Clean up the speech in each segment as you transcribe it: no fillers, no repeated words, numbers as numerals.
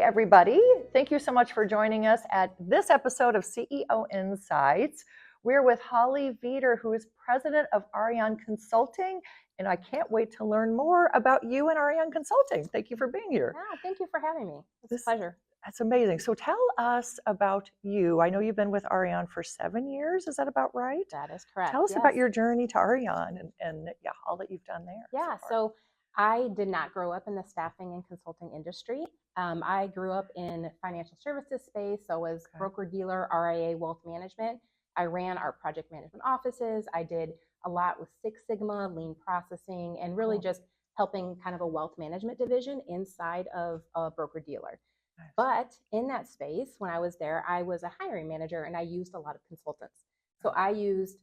everybody. Thank you so much for joining us at this episode of CEO Insights. We're with Holly Veeder, who is president of Aureon Consulting, and I can't wait to learn more about you and Aureon Consulting. Thank you for being here. Yeah, thank you for having me. It's a pleasure. That's amazing. So tell us about you. I know you've been with Aureon for 7 years. Is that about right? That is correct. Tell us about your journey to Aureon and all that you've done there. Yeah, so I did not grow up in the staffing and consulting industry. I grew up in financial services space. So was broker-dealer, RIA, wealth management. I ran our project management offices. I did a lot with Six Sigma, lean processing, and really just helping kind of a wealth management division inside of a broker-dealer. Nice. But in that space, when I was there, I was a hiring manager and I used a lot of consultants. So I used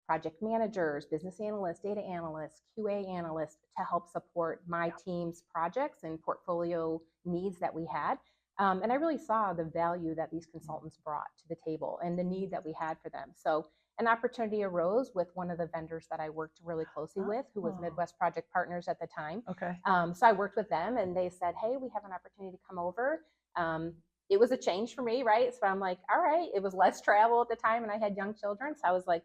project managers, business analysts, data analysts, QA analysts to help support my team's projects and portfolio needs that we had. And I really saw the value that these consultants brought to the table and the need that we had for them. So an opportunity arose with one of the vendors that I worked really closely with, who was Midwest Project Partners at the time. So I worked with them and they said, hey, we have an opportunity to come over. It was a change for me, right? So I'm like, all right, it was less travel at the time and I had young children. So I was like,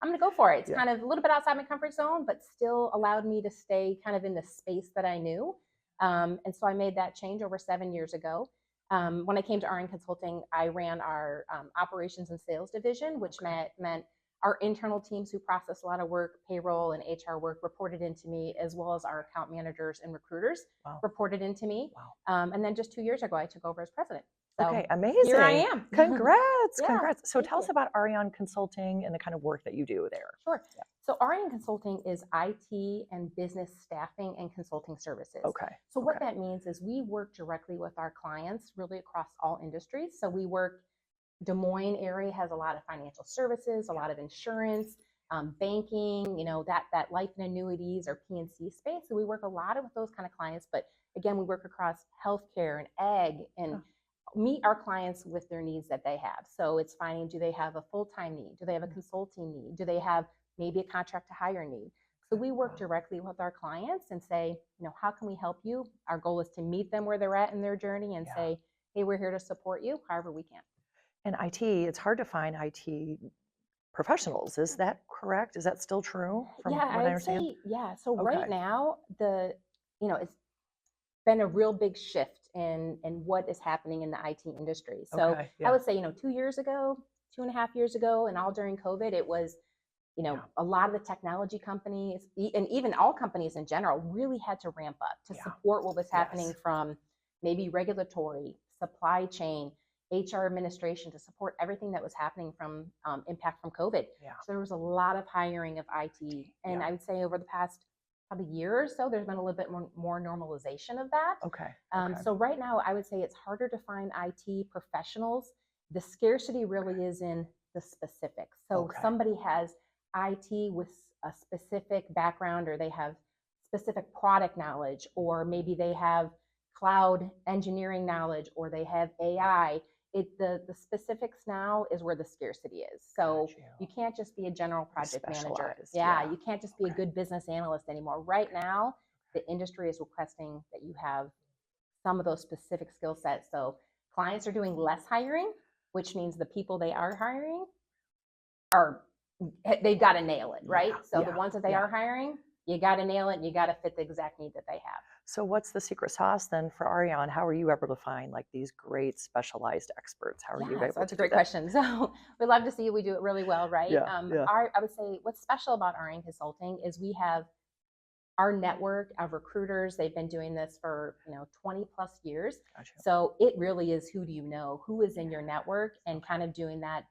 I'm going to go for it. It's kind of a little bit outside my comfort zone, but still allowed me to stay kind of in the space that I knew. And so I made that change over 7 years ago. When I came to Aureon Consulting, I ran our operations and sales division, which meant our internal teams who process a lot of work, payroll and HR work, reported into me, as well as our account managers and recruiters reported into me. And then just 2 years ago, I took over as president. So amazing. Here I am. Congrats. Congrats. So tell us about Aureon Consulting and the kind of work that you do there. Sure. So Aureon Consulting is IT and business staffing and consulting services. So what that means is we work directly with our clients really across all industries. So we work, Des Moines area has a lot of financial services, a lot of insurance, banking, that life and annuities or P&C space. So we work a lot with those kind of clients. But again, we work across healthcare and ag and meet our clients with their needs that they have. So it's finding, do they have a full-time need? Do they have a consulting need? Do they have maybe a contract to hire need? So we work directly with our clients and say, how can we help you? Our goal is to meet them where they're at in their journey and say, hey, we're here to support you however we can. And IT, it's hard to find IT professionals. Is that correct? Is that still true from what I understand? So right now, it's been a real big shift in what is happening in the IT industry. So I would say, 2 years ago, 2.5 years ago, and all during COVID, it was, a lot of the technology companies and even all companies in general really had to ramp up to support what was happening from maybe regulatory, supply chain, HR administration, to support everything that was happening from impact from COVID. So there was a lot of hiring of IT. And I would say over the past probably year or so, there's been a little bit more normalization of that. So right now, I would say it's harder to find IT professionals. The scarcity really is in the specifics. So somebody has IT with a specific background, or they have specific product knowledge, or maybe they have cloud engineering knowledge, or they have AI. The specifics now is where the scarcity is. So you can't just be a general project manager. You can't just be a good business analyst anymore. Right now, the industry is requesting that you have some of those specific skill sets. So clients are doing less hiring, which means the people they are hiring they've got to nail it, right? So the ones that they are hiring, you got to nail it and you got to fit the exact need that they have. So what's the secret sauce then for Aureon? How are you able to find like these great specialized experts? How are you able that's to a great question. So we love to see we do it really well, right? I would say what's special about Aureon Consulting is we have our network of recruiters. They've been doing this for 20 plus years. So it really is, who do you know? Who is in your network? And kind of doing that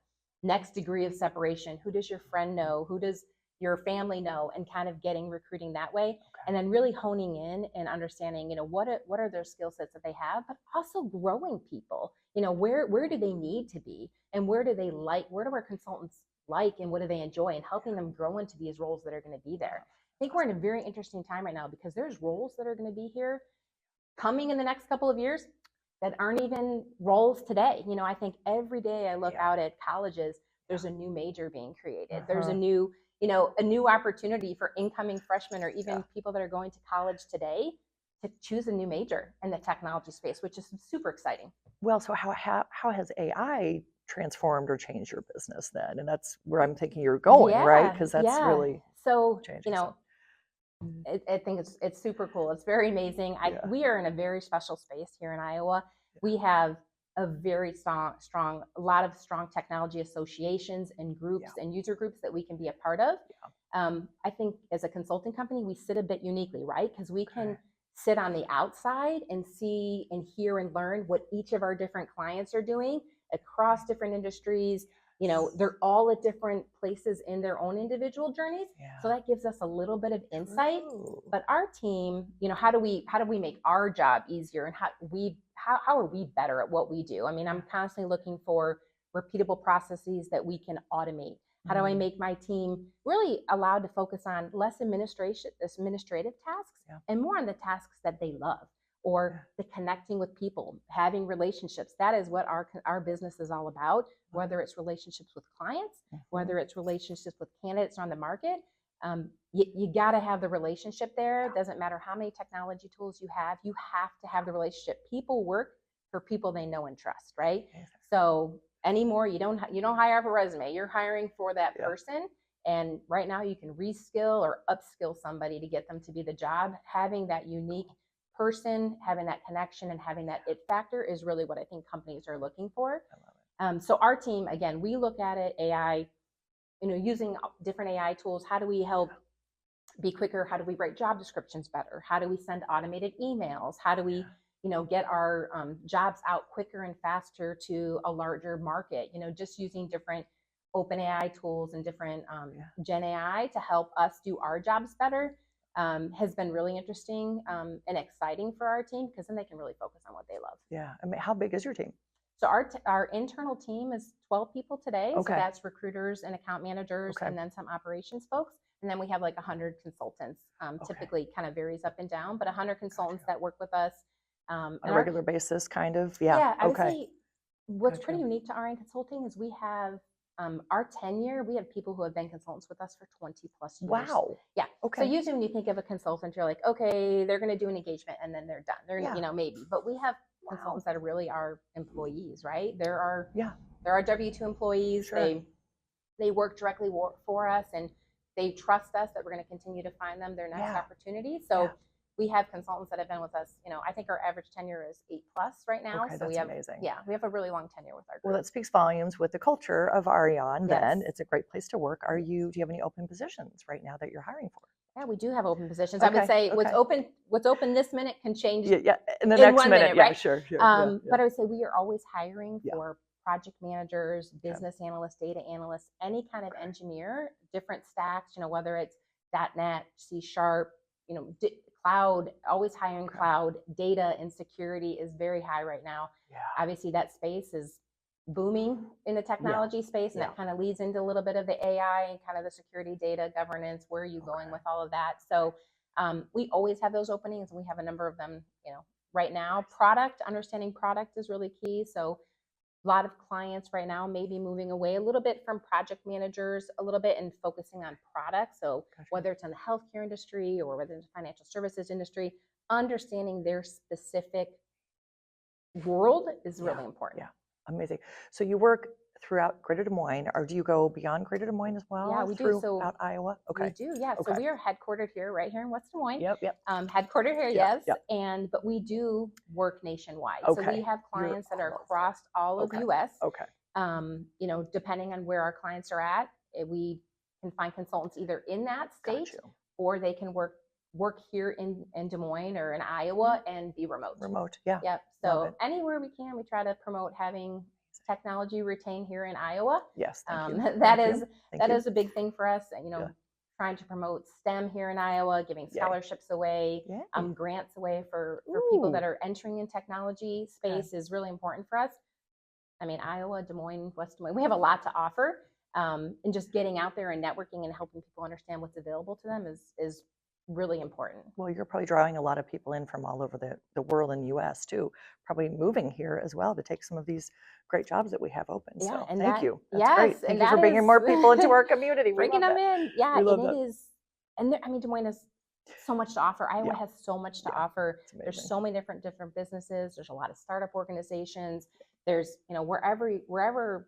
next degree of separation. Who does your friend know? Who does your family know? And kind of recruiting that way. And then really honing in and understanding, what are their skill sets that they have, but also growing people. Where do they need to be, and where do they like? Where do our consultants like, and what do they enjoy, and helping them grow into these roles that are going to be there. I think we're in a very interesting time right now because there's roles that are going to be here coming in the next couple of years that aren't even roles today. I think every day I look out at colleges, there's a new major being created. There's a new a new opportunity for incoming freshmen or even people that are going to college today to choose a new major in the technology space, which is super exciting. Well, so how has AI transformed or changed your business then? And that's where I'm thinking you're going, right? Because that's really so changing. I think it's super cool. It's very amazing. We are in a very special space here in Iowa. We have a very strong, a lot of strong technology associations and groups and user groups that we can be a part of. I think as a consulting company, we sit a bit uniquely, right? Because we can sit on the outside and see and hear and learn what each of our different clients are doing across different industries. They're all at different places in their own individual journeys. So that gives us a little bit of insight. But our team, how do we make our job easier, and how are we better at what we do? I mean, I'm constantly looking for repeatable processes that we can automate. How do I make my team really allowed to focus on less administrative tasks and more on the tasks that they love, or the connecting with people, having relationships? That is what our business is all about, whether it's relationships with clients, whether it's relationships with candidates on the market. You got to have the relationship there. It doesn't matter how many technology tools you have to have the relationship. People work for people they know and trust, right? So anymore, you don't hire for a resume. You're hiring for that person. And right now you can reskill or upskill somebody to get them to be the job. Having that unique person, having that connection, and having that it factor is really what I think companies are looking for. So our team, again, we look at it, AI, using different AI tools. How do we help be quicker? How do we write job descriptions better? How do we send automated emails? How do we get our jobs out quicker and faster to a larger market? Just using different open AI tools and different Gen AI to help us do our jobs better has been really interesting and exciting for our team, because then they can really focus on what they love. Yeah. I mean, how big is your team? So our internal team is 12 people today. So that's recruiters and account managers, and then some operations folks. And then we have like 100 consultants. Typically kind of varies up and down, but 100 consultants that work with us on a regular basis, kind of. I would say what's pretty unique to Aureon Consulting is we have our tenure. We have people who have been consultants with us for 20 plus years. Wow. Yeah. So usually when you think of a consultant, you're like, okay, they're going to do an engagement and then they're done. They're maybe, but we have consultants that are really our employees, right? There are W-2 employees. They work directly for us, and they trust us that we're going to continue to find them their next opportunity. So we have consultants that have been with us. I think our average tenure is 8+ right now. So that's amazing. We have a really long tenure with our group. Well, that speaks volumes with the culture of Aureon. Then it's a great place to work. Do you have any open positions right now that you're hiring for? Yeah, we do have open positions. I would say what's open this minute can change in the next minute, right? Sure. But I would say we are alwa# hiring for project managers, business analysts, data analysts, any kind of engineer, different stacks, whether it's .NET, C#, cloud, always hiring cloud. Data and security is very high right now. Obviously that space is booming in the technology space, and that kind of leads into a little bit of the AI and kind of the security, data governance. Where are you going with all of that? So we always have those openings, and we have a number of them right now. Understanding product is really key. So a lot of clients right now may be moving away a little bit from project managers a little bit and focusing on products. So whether it's in the healthcare industry or whether it's the financial services industry, understanding their specific world is really important. Amazing. So you work throughout Greater Des Moines, or do you go beyond Greater Des Moines as well? Yeah, we do. Throughout Iowa? We do, So we are headquartered here, right here in West Des Moines. Headquartered here, but we do work nationwide. So we have clients that are across all of the U.S. Depending on where our clients are at, we can find consultants either in that state or they can work here in Des Moines or in Iowa and be remote. So anywhere we can, we try to promote having technology retain here in Iowa. That is a big thing for us. Trying to promote STEM here in Iowa, giving scholarships away, grants away for people that are entering in technology space is really important for us. I mean, Iowa, Des Moines, West Des Moines, we have a lot to offer. And just getting out there and networking and helping people understand what's available to them is really important. Well, you're probably drawing a lot of people in from all over the world and U.S. too, probably moving here as well to take some of these great jobs that we have open. So thank you. That's great. Thank you for bringing more people into our community. Bringing them in. And it is, and Des Moines is so much to offer. Iowa Yeah. has so much to Yeah. offer. It's amazing. There's so many different businesses. There's a lot of startup organizations. There's, wherever,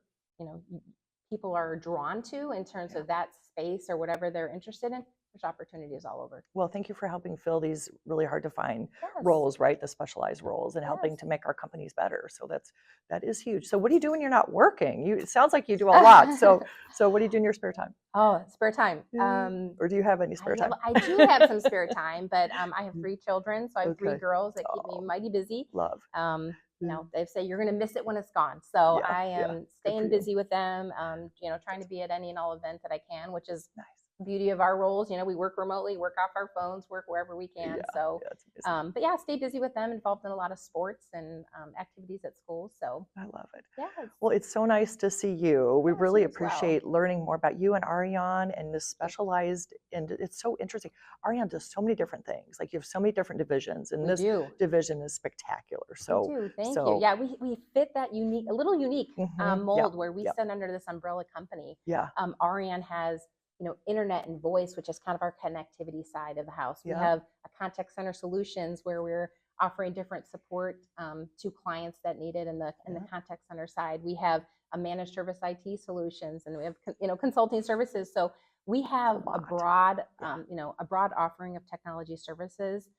people are drawn to in terms Yeah. of that space or whatever they're interested in, there's opportunities all over. Well, thank you for helping fill these really hard to find Yes. roles, right? The specialized roles, and helping Yes. to make our companies better. So that is huge. So what do you do when you're not working? It sounds like you do a lot. So what do you do in your spare time? Oh, spare time. Or do you have any spare time? I do have some spare time, but I have 3 children, so I have 3 Okay. girls that keep me mighty busy. Love. They say you're going to miss it when it's gone. So Yeah, I yeah. am Good for staying you. busy with them, trying to be at any and all events that I can, which is Nice. the beauty of our roles. We work remotely, work off our phones, work wherever we can. Yeah, So, it's amazing. but yeah, stay busy with them, involved in a lot of sports and activities at school. So I love it. yeah. Well, it's so nice to see you. We Yes, really you as well. appreciate learning more about you and Aureon and this specialized, and it's so interesting. Aureon does so many different things. Like you have so many different divisions, and We this do. division is spectacular. We So do. Thank so- you. Yeah, we fit that a little unique mold Yeah, where we yeah. sit under this umbrella company. Yeah. Aureon has, internet and voice, which is kind of our connectivity side of the house. We Yeah. have a contact center solutions where we're offering different support to clients that need it in the contact center side. We have a managed service IT solutions, and we have consulting services. So we have a lot. broad Yeah. a broad offering of technology services.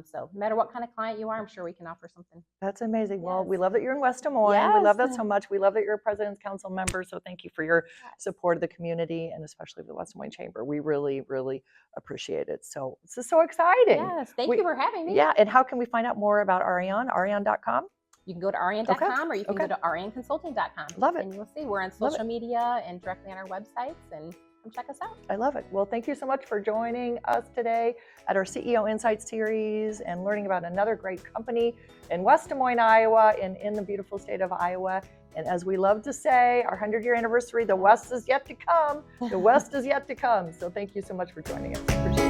So no matter what kind of client you are, I'm sure we can offer something. That's amazing. Well, we Yes. love that you're in West Des Moines. We love that Yes. so much. We love that you're a President's Council member. So thank you for your support of the community, and especially the West Des Moines Chamber. We really, really appreciate it. So this is so exciting. Yes, thank you for having me. Yeah, and how can we find out more about Aureon? Aureon.com? You can go to Aureon.com or you can go to AureonConsulting.com. Love it. And you'll see we're on Love social media and directly on our websites, and come check us out. I love it. Well, thank you so much for joining us today at our CEO Insights series and learning about another great company in West Des Moines, Iowa, and in the beautiful state of Iowa. And as we love to say, our 100-year anniversary, the West is yet to come. The West is yet to come. So thank you so much for joining us. Appreciate it.